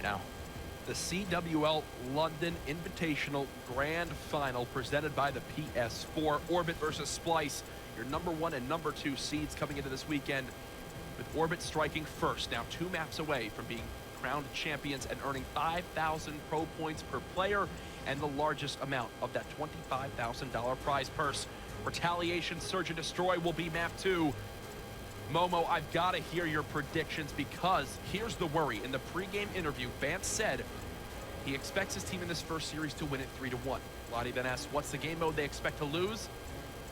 now. The CWL London Invitational Grand Final presented by the PS4. Orbit versus Splyce, your #1 and #2 seeds coming into this weekend, with Orbit striking first, now 2 maps away from being crowned champions and earning 5,000 pro points per player and the largest amount of that $25,000 prize purse. Retaliation Search and Destroy will be map 2. Momo, I've got to hear your predictions, because here's the worry. In the pregame interview, Vance said he expects his team in this first series to win it 3-1. Lottie then asked, what's the game mode they expect to lose?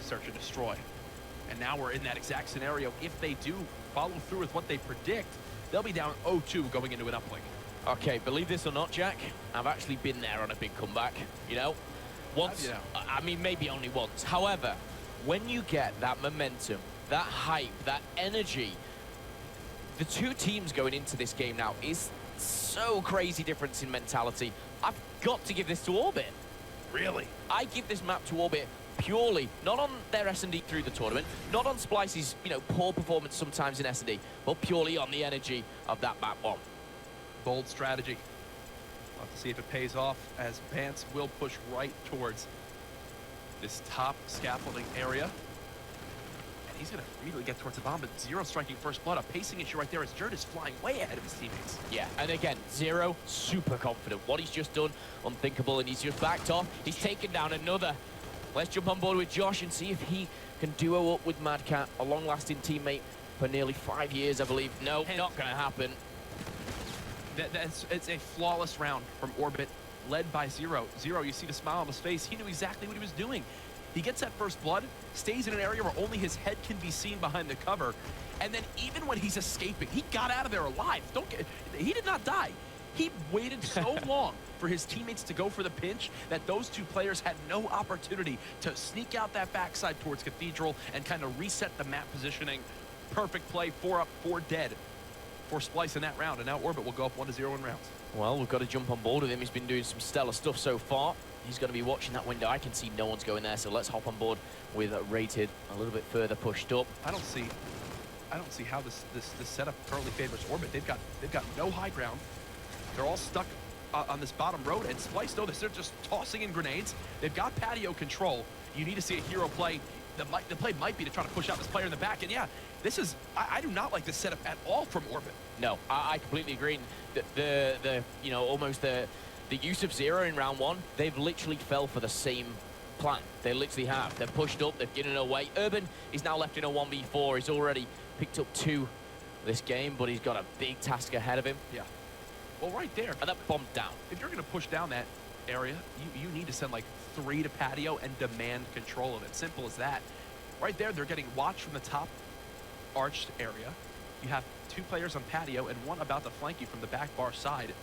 Search and Destroy. And now we're in that exact scenario. If they do follow through with what they predict, they'll be down 0-2 going into an uplink. Okay, believe this or not, Jack, I've actually been there on a big comeback, you know? Once, I mean, maybe only once. However, when you get that momentum, that hype, that energy, the two teams going into this game now is so crazy difference in mentality. I've got to give this to Orbit. Really? I give this map to Orbit purely, not on their SnD through the tournament, not on Splyce's, you know, poor performance sometimes in SnD, but purely on the energy of that map 1. Bold strategy. We'll have to see if it pays off, as Vance will push right towards this top scaffolding area. And he's going to immediately get towards the bomb, but Zero striking first blood. A pacing issue right there as Jerd is flying way ahead of his teammates. Yeah, and again, Zero, super confident. What he's just done, unthinkable, and he's just backed off. He's taken down another. Let's jump on board with Josh and see if he can duo up with Mad Cat, a long-lasting teammate for nearly 5 years, I believe. No, not going to happen. It's a flawless round from Orbit, led by Zero. Zero, you see the smile on his face. He knew exactly what he was doing. He gets that first blood, stays in an area where only his head can be seen behind the cover, and then even when he's escaping, he got out of there alive. He did not die. He waited so long for his teammates to go for the pinch that those two players had no opportunity to sneak out that backside towards Cathedral and kind of reset the map positioning. Perfect play, 4 up, 4 dead for Splyce in that round, and now Orbit will go up 1-0 in rounds. Well, we've got to jump on board with him. He's been doing some stellar stuff so far. He's going to be watching that window. I can see no one's going there, so let's hop on board with Rated a little bit further pushed up. I don't see how this setup currently favors Orbit. They've got no high ground. They're all stuck on this bottom road, and Splyce know this. They're just tossing in grenades. They've got patio control. You need to see a hero play. The play might be to try to push out this player in the back, and yeah, this is, I do not like this setup at all from Orbit. No, I completely agree. The you know, almost the use of Zero in round 1, they've literally fell for the same plan. They literally have. They're pushed up, they've given it away. Urban is now left in a 1v4. He's already picked up 2 this game, but he's got a big task ahead of him. Yeah. Well, right there. And that bumped down. If you're going to push down that area, you need to send like 3 to patio and demand control of it. Simple as that. Right there, they're getting watched from the top arched area. You have 2 players on patio and 1 about to flank you from the back bar side.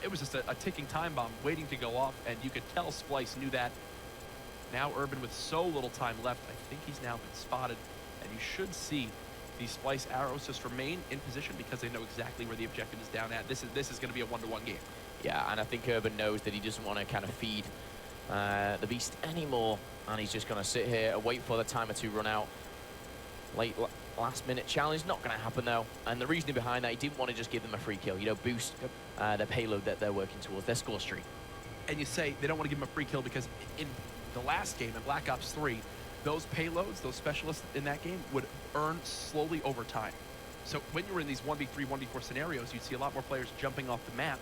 It was just a ticking time bomb waiting to go off, and you could tell Splyce knew that. Now Urban with so little time left, I think he's now been spotted, and you should see these Splyce arrows just remain in position because they know exactly where the objective is down at. This is going to be a 1-to-1 game. Yeah, and I think Urban knows that he doesn't want to kind of feed the beast anymore, and he's just going to sit here and wait for the timer to run out. Last-minute challenge, not going to happen though. And the reasoning behind that, he didn't want to just give them a free kill, you know, boost their payload that they're working towards, their score streak. And you say they don't want to give them a free kill because in the last game, in Black Ops 3, those payloads, those specialists in that game would earn slowly over time. So when you were in these 1v3, 1v4 scenarios, you'd see a lot more players jumping off the map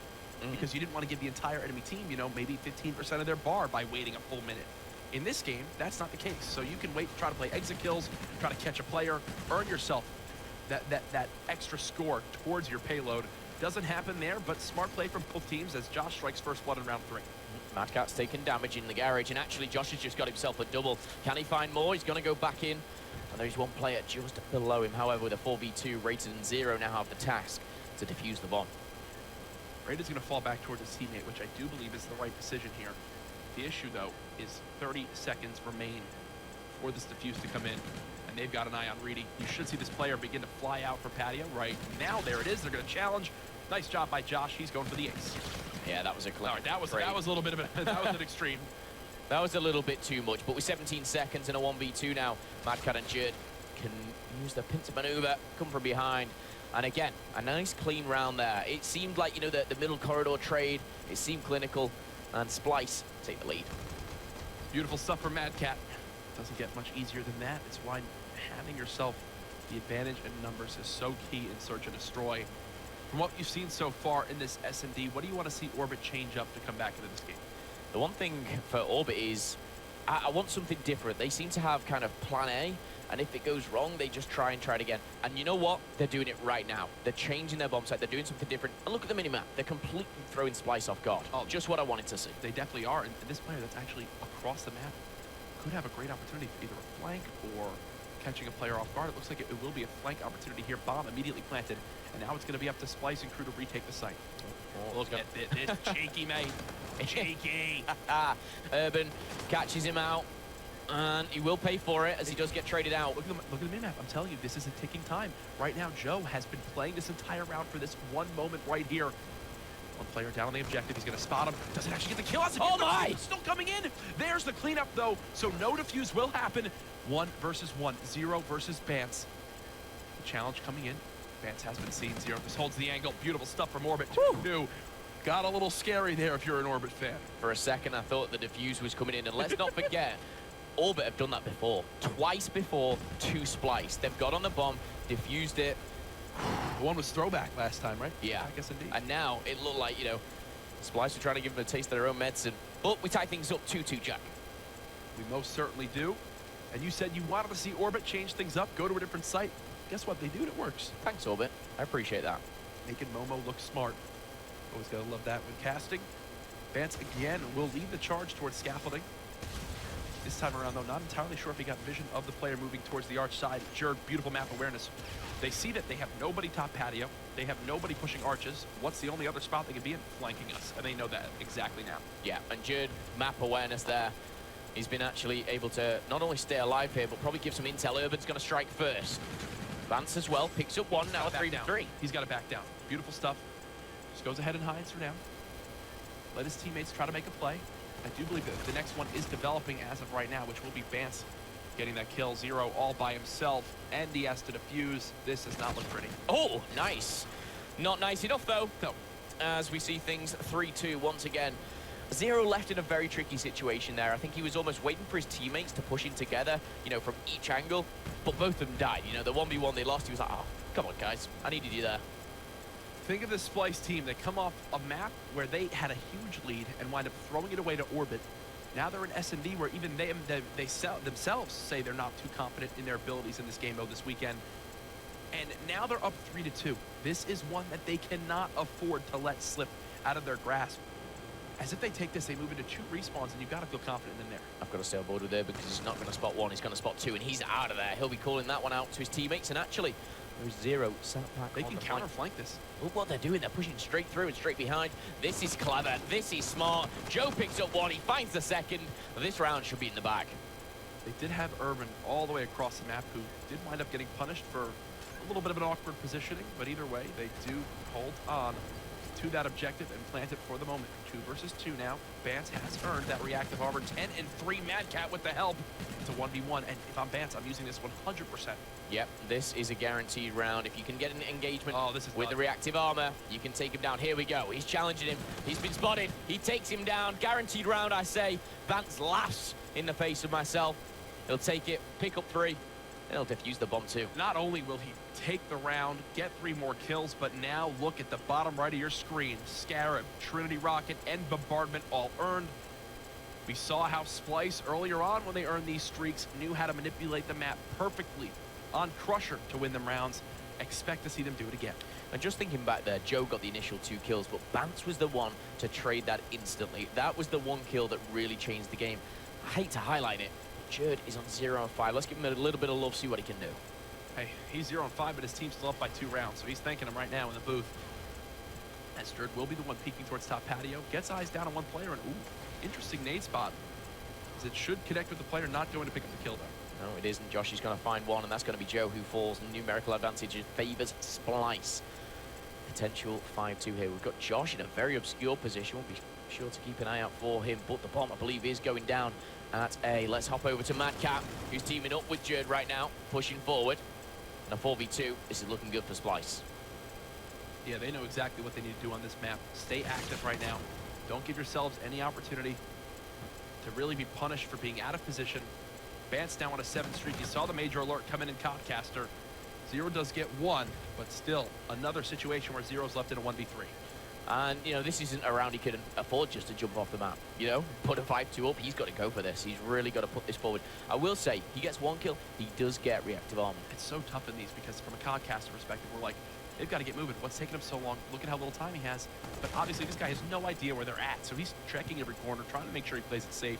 because you didn't want to give the entire enemy team, you know, maybe 15% of their bar by waiting a full minute. In this game, that's not the case. So you can wait, try to play exit kills, try to catch a player, earn yourself that extra score towards your payload. Doesn't happen there, but smart play from both teams as Josh strikes first blood in round 3. Mad Cat's taken damage in the garage, and actually Josh has just got himself a double. Can he find more? He's going to go back in. And there's 1 player just below him. However, with a 4v2, Rated and Zero now have the task to defuse the bomb. Raid's going to fall back towards his teammate, which I do believe is the right decision here. The issue, though, is 30 seconds remain for this defuse to come in, and they've got an eye on Reedy. You should see this player begin to fly out for patio right now. There it is. They're going to challenge. Nice job by Josh. He's going for the ace. Yeah, that was a All right, that was a little bit of that was an extreme. That was a little bit too much, but with 17 seconds and a 1v2 now, Mad Cat and Jerd can use the pincer maneuver, come from behind, And again, a nice clean round there. It seemed like, you know, the middle corridor trade, it seemed clinical, and SPLYCE take the lead. Beautiful stuff for Mad Cat. Doesn't get much easier than that. It's why having yourself the advantage in numbers is so key in Search and Destroy. From what you've seen so far in this SnD, what do you want to see Orbit change up to come back into this game? The one thing for Orbit is, I want something different. They seem to have kind of plan A, and if it goes wrong, they just try it again. And you know what? They're doing it right now. They're changing their bomb site. They're doing something different. And look at the minimap. They're completely throwing SPLYCE off guard. Oh, just what I wanted to see. They definitely are. And this player that's actually across the map could have a great opportunity for either a flank or catching a player off guard. It looks like it will be a flank opportunity here. Bomb immediately planted. And now it's going to be up to SPLYCE and crew to retake the site. Oh, look at this. Cheeky, mate. Cheeky. Urban catches him out. And he will pay for it as he does get traded out. Look at the minimap. I'm telling you, this is a ticking time. Right now, Joe has been playing this entire round for this one moment right here. One player down on the objective. He's going to spot him. Doesn't actually get the kill. Oh my! Still coming in. There's the cleanup, though. So no defuse will happen. 1 versus 1. 0 versus Bance. The challenge coming in. Bance has been seen. 0 just holds the angle. Beautiful stuff from Orbit. 2-2. Got a little scary there if you're an Orbit fan. For a second, I thought the defuse was coming in. And let's not forget, Orbit have done that before. Twice before to SPLYCE. They've got on the bomb, diffused it. The one was throwback last time, right? Yeah. I guess indeed. And now it looked like, you know, SPLYCE were trying to give them a taste of their own medicine. But we tie things up 2-2, Jack. We most certainly do. And you said you wanted to see Orbit change things up, go to a different site. Guess what? They do, and it works. Thanks, Orbit. I appreciate that. Making Momo look smart. Always gotta love that when casting. Bance again will lead the charge towards scaffolding. This time around, though, not entirely sure if he got vision of the player moving towards the arch side. Jerd, beautiful map awareness. They see that they have nobody top patio. They have nobody pushing arches. What's the only other spot they can be in? Flanking us. And they know that exactly now. Yeah, and Jerd, map awareness there. He's been actually able to not only stay alive here, but probably give some intel. Urban's going to strike first. Vance as well, picks up one, now 3-3. He's got to back down. Beautiful stuff. Just goes ahead and hides for now. Let his teammates try to make a play. I do believe that the next one is developing as of right now, which will be Bance getting that kill. 0 all by himself, and he has to defuse. This does not look pretty. Oh, nice. Not nice enough, though. No. As we see things 3-2 once again. 0 left in a very tricky situation there. I think he was almost waiting for his teammates to push in together, you know, from each angle, but both of them died. You know, the 1v1 they lost, he was like, oh, come on, guys. I needed you there. Think of this SPLYCE team. They come off a map where they had a huge lead and wind up throwing it away to Orbit. Now they're in SnD where even they themselves say they're not too confident in their abilities in this game mode this weekend. And now they're up 3-2. This is one that they cannot afford to let slip out of their grasp. As if they take this, they move into 2 respawns, and you've got to feel confident in there. I've got to stay on board with there because he's not going to spot 1, he's going to spot 2, and he's out of there. He'll be calling that one out to his teammates, and actually, there's 0 sat back. They can counter-flank this. Look what they're doing. They're pushing straight through and straight behind. This is clever. This is smart. Joe picks up 1. He finds the second. This round should be in the bag. They did have Urban all the way across the map, who did wind up getting punished for a little bit of an awkward positioning, but either way, they do hold on to that objective and plant it for the moment. 2 versus 2 now. Bance has earned that reactive armor. 10-3 Mad Cat with the help. It's a 1v1, and if I'm Bance, I'm using this 100%. Yep, this is a guaranteed round. If you can get an engagement with the nuts. reactive armor, you can take him down. Here we go. He's challenging him. He's been spotted. He takes him down. Guaranteed round, I say. Bance laughs in the face of myself. He'll take it, pick up 3. He'll defuse the bomb too. Not only will he take the round, get 3 more kills, but now look at the bottom right of your screen. Scarab, Trinity Rocket, and Bombardment all earned. We saw how SPLYCE earlier on, when they earned these streaks, knew how to manipulate the map perfectly on Crusher to win them rounds. Expect to see them do it again. And just thinking back there, Joe got the initial 2 kills, but Bance was the one to trade that instantly. That was the one kill that really changed the game. I hate to highlight it. Jerd is on 0-5. Let's give him a little bit of love, see what he can do. Hey, he's 0-5, but his team's still up by 2 rounds, so he's thanking him right now in the booth. As Jerd will be the one peeking towards top patio, gets eyes down on one player, and ooh, interesting nade spot. As it should connect with the player, not going to pick up the kill though. No, it isn't. Josh is going to find one, and that's going to be Joe who falls. Numerical advantage favors SPLYCE. Potential 5-2 here. We've got Josh in a very obscure position. We'll be sure to keep an eye out for him, but the bomb, I believe, is going down at A. Let's hop over to Mad Cat, who's teaming up with Jerd right now, pushing forward. And a 4v2. This is looking good for SPLYCE. Yeah, they know exactly what they need to do on this map. Stay active right now. Don't give yourselves any opportunity to really be punished for being out of position. Bance now on a 7 streak. You saw the major alert come in Codcaster. Zero does get one, but still another situation where Zero's left in a 1v3. And, you know, this isn't a round he can afford just to jump off the map. You know, put a 5-2 up, he's got to go for this. He's really got to put this forward. I will say, he gets 1 kill, he does get reactive armor. It's so tough in these because from a Codcaster perspective, we're like, they've got to get moving. What's taking him so long? Look at how little time he has. But obviously, this guy has no idea where they're at, so he's checking every corner, trying to make sure he plays it safe.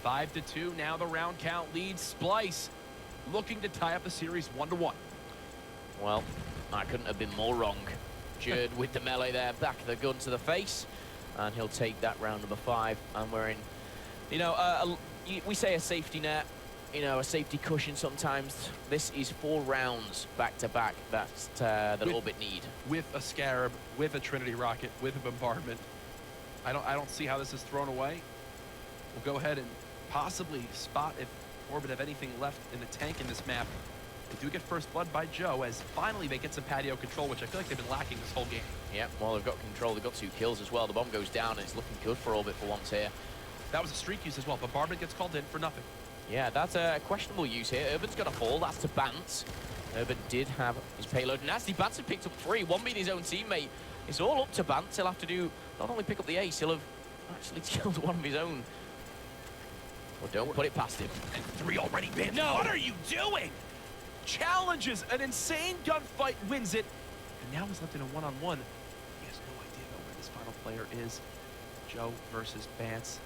5-2, now the round count leads Splyce, looking to tie up the series 1-1. Well, I couldn't have been more wrong. Jerd with the melee there, back of the gun to the face, and he'll take that round number 5. And we're in, you know, we say a safety net, you know, a safety cushion sometimes. This is 4 rounds back to back that Orbit need. With a Scarab, with a Trinity Rocket, with a Bombardment. I don't see how this is thrown away. We'll go ahead and possibly spot if Orbit have anything left in the tank in this map. They do get first blood by Joe, as finally they get some patio control, which I feel like they've been lacking this whole game. Yeah, well, they've got control. They've got 2 kills as well. The bomb goes down, and it's looking good for Orbit for once here. That was a streak use as well. Bombardment gets called in for nothing. Yeah, that's a questionable use here. Urban's going to fall. That's to Bance. Urban did have his payload. Nasty Bance had picked up 3, 1 being his own teammate. It's all up to Bance. He'll have to do, not only pick up the ace, he'll have actually killed one of his own. Well, don't put it past him. And 3 already banned. No! What are you doing? Challenges an insane gunfight, wins it, and now he's left in a one-on-one. He has no idea about where this final player is. Joe versus Bance.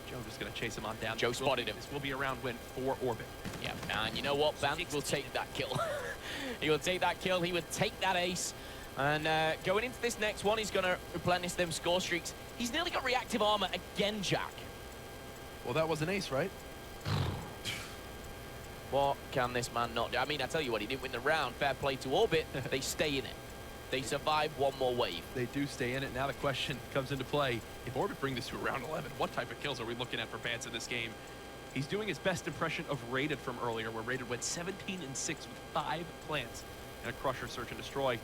Joe just gonna chase him on down. Joe spotted him. This will be a round win for Orbit. Yeah, and you know what? Bance will take that kill. He will take that kill. He would take that ace. And going into this next one, he's gonna replenish them score streaks. He's nearly got reactive armor again, Jack. Well, that was an ace, right? What can this man not do? I mean, I tell you what, he didn't win the round. Fair play to Orbit. They stay in it. They survive one more wave. They do stay in it. Now the question comes into play. If Orbit bring this to a round 11, what type of kills are we looking at for Bance in this game? He's doing his best impression of Rated from earlier, where Rated went 17-6 with 5 plants and a Crusher Search and Destroy.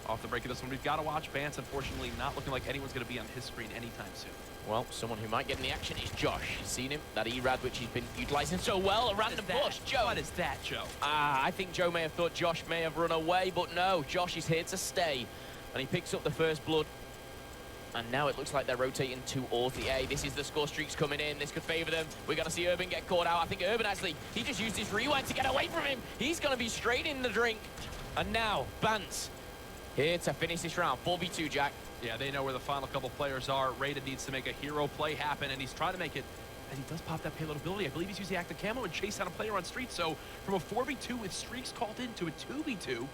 Off the break of this one, we've got to watch Bance. Unfortunately, not looking like anyone's going to be on his screen anytime soon. Well, someone who might get in the action is Josh. Seen him? That E-Rad, which he's been utilizing so well. A random push. Joe. What is that, Joe? I think Joe may have thought Josh may have run away, but no. Josh is here to stay. And he picks up the first blood. And now it looks like they're rotating towards the A. This is the score streaks coming in. This could favor them. We're going to see Urban get caught out. I think Urban actually, he just used his rewind to get away from him. He's going to be straight in the drink. And now, Bance here to finish this round. 4v2, Jack. Yeah, they know where the final couple players are. Rated needs to make a hero play happen, and he's trying to make it. And he does pop that payload ability. I believe he's using active camo and chase down a player on street. So from a 4v2 with streaks called in to a 2v2,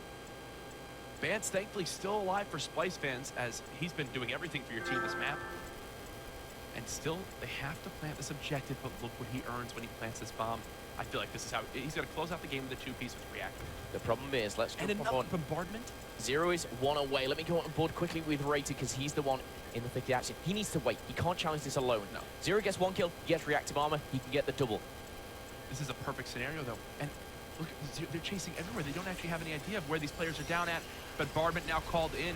Bance thankfully still alive for Splyce fans, as he's been doing everything for your team this map. And still, they have to plant this objective, but look what he earns when he plants this bomb. I feel like this is how he's going to close out the game with a 2-piece with reactive. The problem is, let's jump and on another board. bombardment. Zero is 1 away. Let me go on board quickly with Rated because he's the one in the thick of the action. He needs to wait. He can't challenge this alone. No. Zero gets 1 kill. He gets reactive armor. He can get the double. This is a perfect scenario, though. And look, they're chasing everywhere. They don't actually have any idea of where these players are down at. But Bombardment now called in.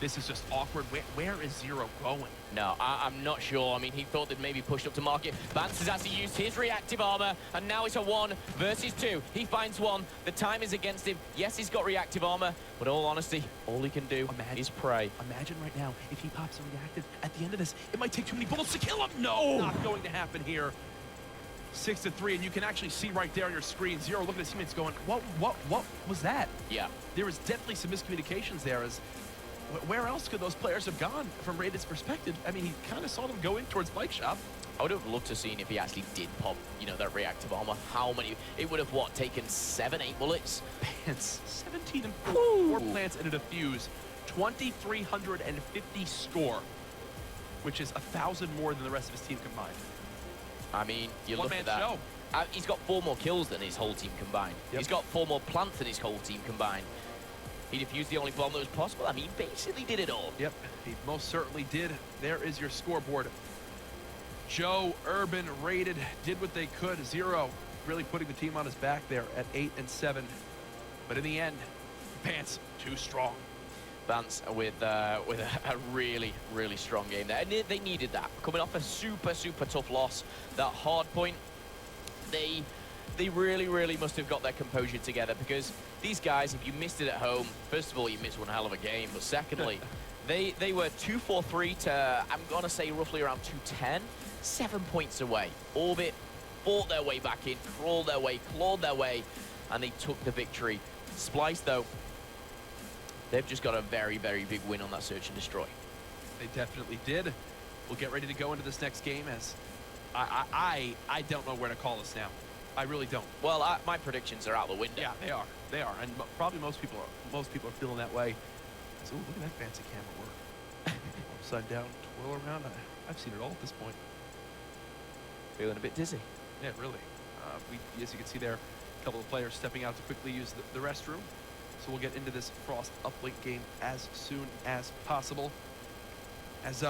This is just awkward. Where is Zero going? No, I'm not sure. I mean, he thought they'd maybe pushed up to market. Bance has actually used his reactive armor, and now it's a 1 versus 2. He finds 1. The time is against him. Yes, he's got reactive armor, but in all honesty, all he can do is pray. Imagine right now, if he pops a reactive, at the end of this, it might take too many bullets to kill him. No, not going to happen here. 6-3, and you can actually see right there on your screen, Zero looking at his teammates going, what was that? Yeah. There was definitely some miscommunications there, as where else could those players have gone from Rated's perspective? I mean, he kind of saw them go in towards Bike Shop. I would have loved to have seen if he actually did pop, you know, that reactive armor. How many? It would have, what, taken 7, 8 bullets? Plants, 17 and 4 plants and a defuse. 2,350 score, which is 1,000 more than the rest of his team combined. I mean, you look at that. Show. He's got 4 more kills than his whole team combined. Yep. He's got 4 more plants than his whole team combined. He defused the only bomb that was possible. I mean, he basically did it all. Yep, he most certainly did. There is your scoreboard. Joe, Urban, Rated, did what they could. Zero really putting the team on his back there at 8-7. But in the end, Bance too strong. Vance with a really, really strong game there. And they needed that. Coming off a super, super tough loss, that hard point, they really, really must have got their composure together, because these guys, if you missed it at home, first of all, you missed one hell of a game, but secondly, they were 243 to, I'm going to say, roughly around 210, 7 points away. Orbit fought their way back in, crawled their way, clawed their way, and they took the victory. SPLYCE, though, they've just got a very, very big win on that search and destroy. They definitely did. We'll get ready to go into this next game, as I don't know where to call this now. I really don't. Well, my predictions are out the window. Yeah, they are. They are, and probably most people are feeling that way. So, look at that fancy camera work. Upside down, twirl around. I've seen it all at this point. Feeling a bit dizzy. Yeah, really. As you can see there, a couple of players stepping out to quickly use the restroom. So we'll get into this Frost uplink game as soon as possible. As